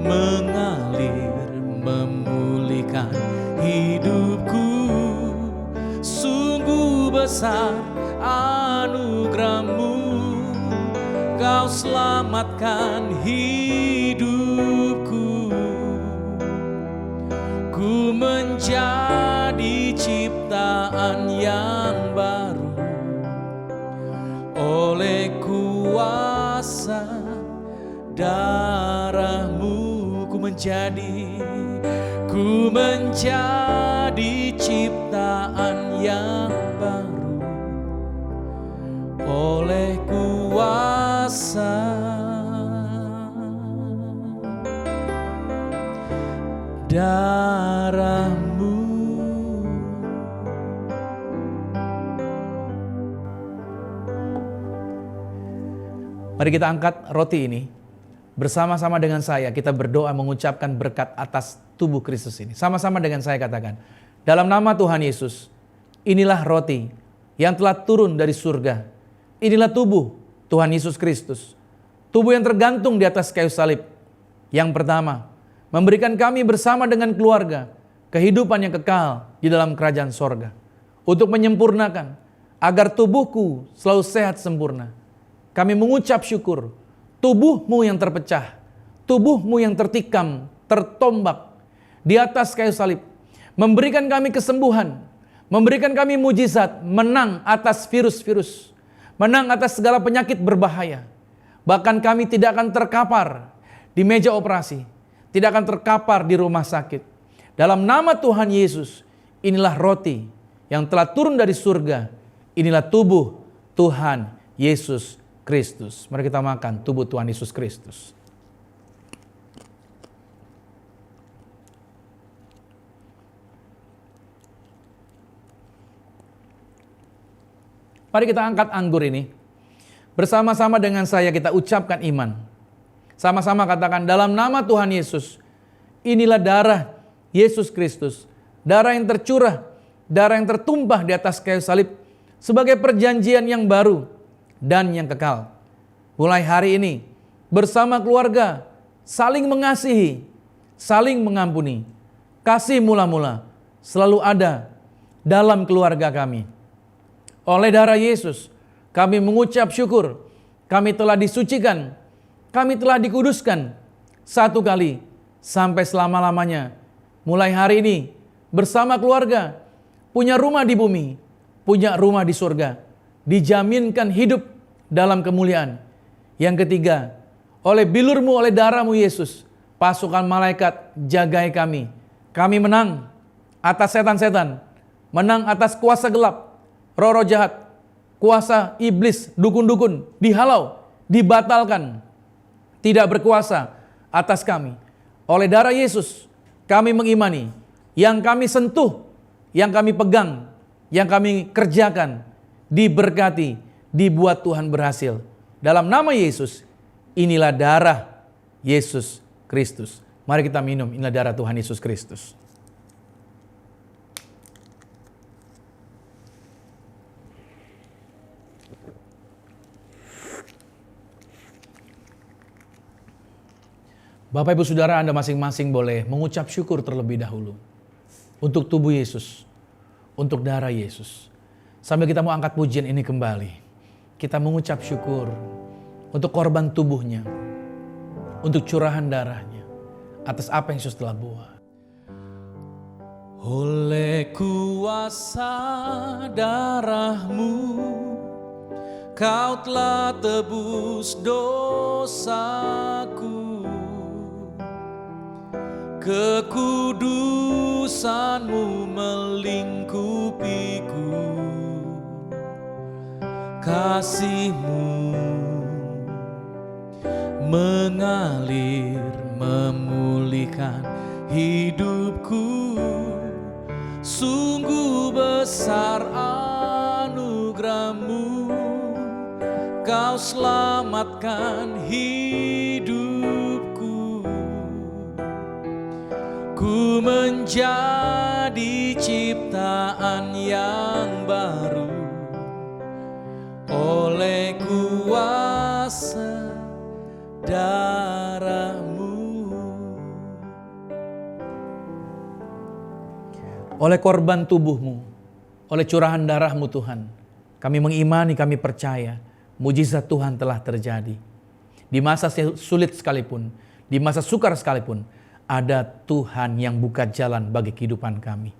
mengalir memulihkan hidupku. Sungguh besar anugerah-Mu, Kau selamatkan hidupku. Ku menjadi ciptaan yang baru oleh kuasa darah-Mu. Ku menjadi ciptaan yang baru oleh kuasa darah-Mu. Mari kita angkat roti ini. Bersama-sama dengan saya kita berdoa mengucapkan berkat atas tubuh Kristus ini. Sama-sama dengan saya katakan, dalam nama Tuhan Yesus, inilah roti yang telah turun dari surga. Inilah tubuh Tuhan Yesus Kristus. Tubuh yang tergantung di atas kayu salib. Yang pertama, memberikan kami bersama dengan keluarga kehidupan yang kekal di dalam kerajaan sorga. Untuk menyempurnakan agar tubuhku selalu sehat sempurna. Kami mengucap syukur, tubuh-Mu yang terpecah, tubuh-Mu yang tertikam, tertombak di atas kayu salib, memberikan kami kesembuhan, memberikan kami mujizat, menang atas virus-virus, menang atas segala penyakit berbahaya. Bahkan kami tidak akan terkapar di meja operasi, tidak akan terkapar di rumah sakit. Dalam nama Tuhan Yesus, inilah roti yang telah turun dari surga, inilah tubuh Tuhan Yesus Kristus. Mari kita makan tubuh Tuhan Yesus Kristus. Mari kita angkat anggur ini. Bersama-sama dengan saya kita ucapkan iman. Sama-sama katakan, dalam nama Tuhan Yesus, inilah darah Yesus Kristus. Darah yang tercurah, darah yang tertumpah di atas kayu salib sebagai perjanjian yang baru dan yang kekal. Mulai hari ini, bersama keluarga, saling mengasihi, saling mengampuni. Kasih mula-mula selalu ada dalam keluarga kami. Oleh darah Yesus, kami mengucap syukur, kami telah disucikan, kami telah dikuduskan satu kali sampai selama-lamanya. Mulai hari ini, bersama keluarga, punya rumah di bumi, punya rumah di surga, dijaminkan hidup dalam kemuliaan. Yang ketiga, oleh bilur-Mu, oleh darah-Mu Yesus, pasukan malaikat jagai kami. Kami menang atas setan-setan, menang atas kuasa gelap, roh-roh jahat, kuasa iblis, dukun-dukun, dihalau, dibatalkan, tidak berkuasa atas kami. Oleh darah Yesus, kami mengimani, yang kami sentuh, yang kami pegang, yang kami kerjakan, diberkati, dibuat Tuhan berhasil. Dalam nama Yesus, inilah darah Yesus Kristus. Mari kita minum, inilah darah Tuhan Yesus Kristus. Bapak Ibu Saudara, Anda masing-masing boleh mengucap syukur terlebih dahulu untuk tubuh Yesus, untuk darah Yesus. Sambil kita mau angkat pujian ini kembali, kita mengucap syukur untuk korban tubuhnya, untuk curahan darahnya, atas apa yang Yesus telah buat. Oleh kuasa darah-Mu, Kau telah tebus dosaku. kekudusan-Mu melingkupiku, kasih-Mu mengalir memulihkan hidupku. Sungguh besar anugerah-Mu, Kau selamatkan hidupku. Ku menjadi ciptaan yang baru oleh kuasa darah-Mu. Oleh korban tubuh-Mu, oleh curahan darah-Mu Tuhan, kami mengimani, kami percaya mujizat Tuhan telah terjadi. Di masa sulit sekalipun, di masa sukar sekalipun, ada Tuhan yang buka jalan bagi kehidupan kami.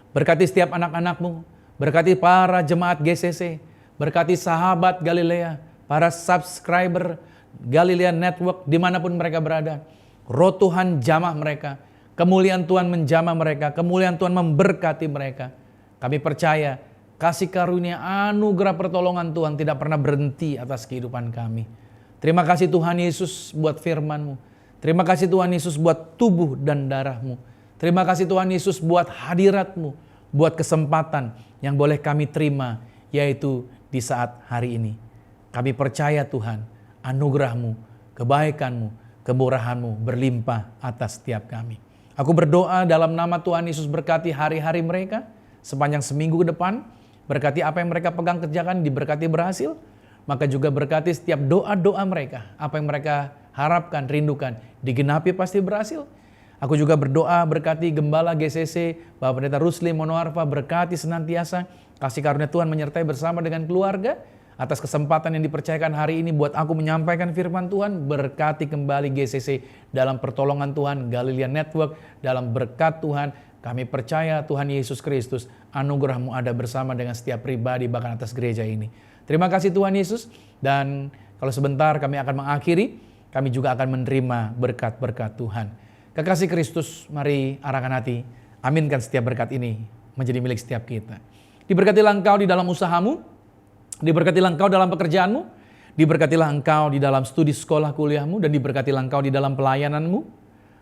Berkati setiap anak-anak-Mu, berkati para jemaat GCC, berkati sahabat Galilea, para subscriber Galilea Network dimanapun mereka berada. Roh Tuhan jamah mereka, kemuliaan Tuhan menjamah mereka, kemuliaan Tuhan memberkati mereka. Kami percaya kasih karunia anugerah pertolongan Tuhan tidak pernah berhenti atas kehidupan kami. Terima kasih Tuhan Yesus buat firman-Mu. Terima kasih Tuhan Yesus buat tubuh dan darah-Mu. Terima kasih Tuhan Yesus buat hadirat-Mu, buat kesempatan yang boleh kami terima, yaitu di saat hari ini. Kami percaya Tuhan, anugerah-Mu, kebaikan-Mu, kemurahan-Mu berlimpah atas setiap kami. Aku berdoa dalam nama Tuhan Yesus, berkati hari-hari mereka sepanjang seminggu ke depan. Berkati apa yang mereka pegang kerjakan diberkati berhasil. Maka juga berkati setiap doa-doa mereka. Apa yang mereka harapkan, rindukan, digenapi pasti berhasil. Aku juga berdoa berkati Gembala GCC, Bapak Pendeta Rusli Monoarfa, berkati senantiasa. Kasih karunia Tuhan menyertai bersama dengan keluarga. Atas kesempatan yang dipercayakan hari ini buat aku menyampaikan firman Tuhan, berkati kembali GCC dalam pertolongan Tuhan, Galilea Network dalam berkat Tuhan. Kami percaya Tuhan Yesus Kristus, anugerah-Mu ada bersama dengan setiap pribadi bahkan atas gereja ini. Terima kasih Tuhan Yesus, dan kalau sebentar kami akan mengakhiri, kami juga akan menerima berkat-berkat Tuhan. Kekasih Kristus, mari arahkan hati, aminkan setiap berkat ini menjadi milik setiap kita. Diberkatilah engkau di dalam usahamu, diberkatilah engkau dalam pekerjaanmu, diberkatilah engkau di dalam studi sekolah kuliahmu, dan diberkatilah engkau di dalam pelayananmu.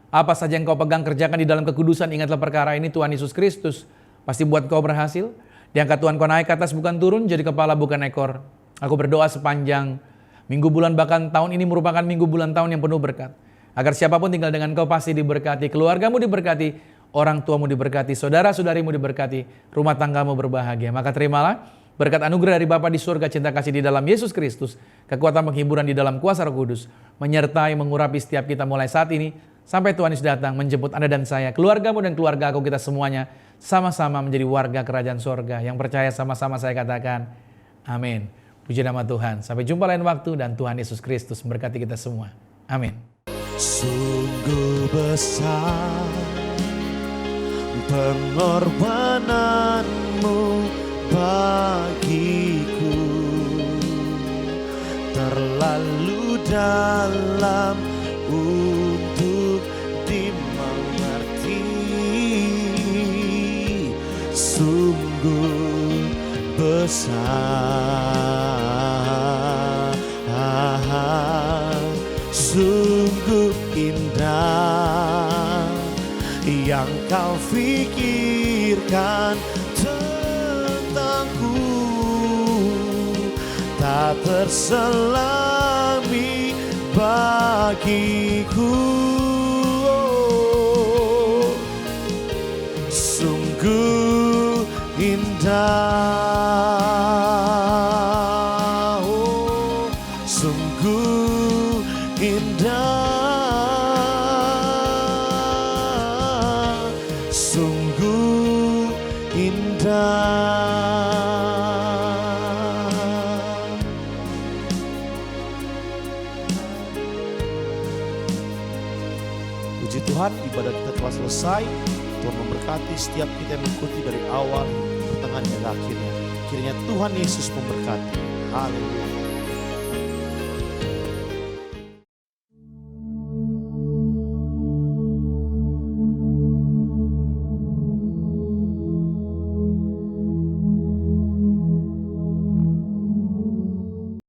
Apa saja yang kau pegang kerjakan di dalam kekudusan, ingatlah perkara ini, Tuhan Yesus Kristus pasti buat kau berhasil. Diangkat Tuhan kau naik ke atas bukan turun, jadi kepala bukan ekor. Aku berdoa sepanjang minggu bulan bahkan tahun ini merupakan minggu bulan tahun yang penuh berkat. Agar siapapun tinggal dengan kau pasti diberkati, keluargamu diberkati, orang tuamu diberkati, saudara-saudarimu diberkati, rumah tanggamu berbahagia. Maka terimalah berkat anugerah dari Bapa di surga, cinta kasih di dalam Yesus Kristus, kekuatan penghiburan di dalam kuasa Roh Kudus, menyertai mengurapi setiap kita mulai saat ini, sampai Tuhan Yesus datang menjemput Anda dan saya, keluargamu dan keluarga aku, kita semuanya sama-sama menjadi warga kerajaan sorga. Yang percaya sama-sama saya katakan, amin. Puji nama Tuhan. Sampai jumpa lain waktu, dan Tuhan Yesus Kristus memberkati kita semua. Amin. Sungguh besar pengorbanan-Mu bagiku, terlalu dalam untuk dimengerti. Sungguh besar, sungguh indah yang kau pikirkan tentangku, tak terselami bagiku. Sungguh indah, sungguh indah, sungguh indah. Puji Tuhan, ibadah kita telah selesai. Tuhan memberkati setiap kita yang mengikuti dari awal, pertengahan hingga akhirnya. Kiranya Tuhan Yesus memberkati. Haleluya.